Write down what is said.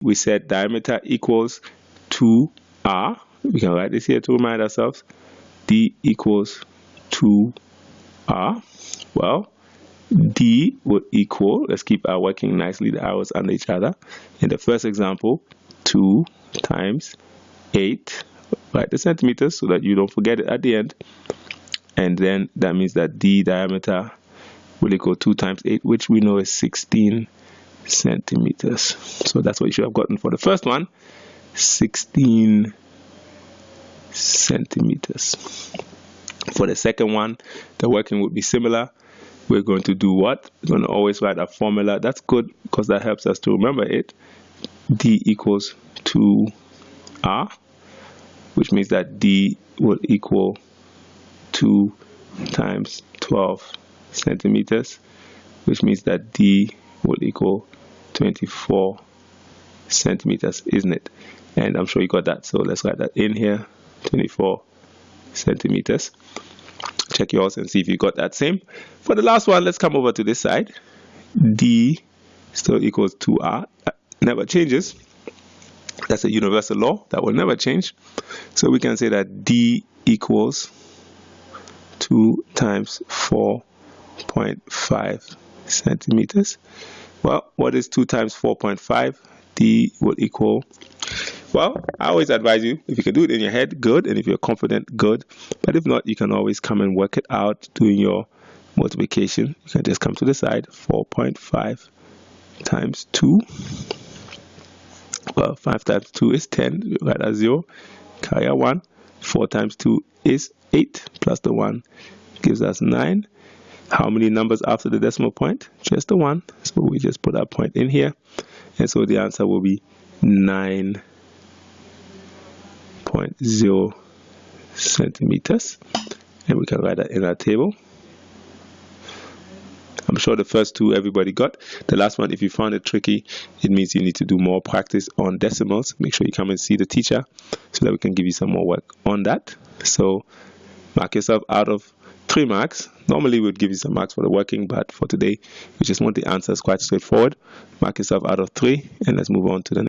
we said diameter equals 2r. We can write this here to remind ourselves. D equals 2r. Well, D will equal, let's keep our working nicely, the arrows under each other. In the first example, 2 times 8. Write the centimeters so that you don't forget it at the end. And then that means that D diameter will equal 2 times 8, which we know is 16 centimeters. So that's what you should have gotten for the first one, 16 centimeters. For the second one, the working would be similar. We're going to do what? We're going to always write a formula. That's good because that helps us to remember it. D equals 2r, which means that D will equal 2 times 12 centimeters, which means that D will equal 24 centimeters, isn't it? And I'm sure you got that, so let's write that in here, 24 centimeters. Check yours and see if you got that same. For the last one, let's come over to this side. D still equals 2r, never changes. That's a universal law that will never change. So we can say that D equals 2 times 4.5 centimeters. Well, what is 2 times 4.5? D will equal, well, I always advise you, if you can do it in your head, good, and if you're confident, good. But if not, you can always come and work it out doing your multiplication. You can just come to the side, 4.5 times 2. Well, 5 times 2 is 10, you write a 0, carry a 1. 4 times 2 is 8, plus the 1 gives us 9. How many numbers after the decimal point? Just the 1. So we just put our point in here. And so the answer will be 9.0 centimeters. And we can write that in our table. I'm sure the first two everybody got. The last one, if you found it tricky, it means you need to do more practice on decimals. Make sure you come and see the teacher so that we can give you some more work on that. So mark yourself out of 3 marks. Normally we would give you some marks for the working, but for today we just want the answers quite straightforward. Mark yourself out of 3 and let's move on to the next.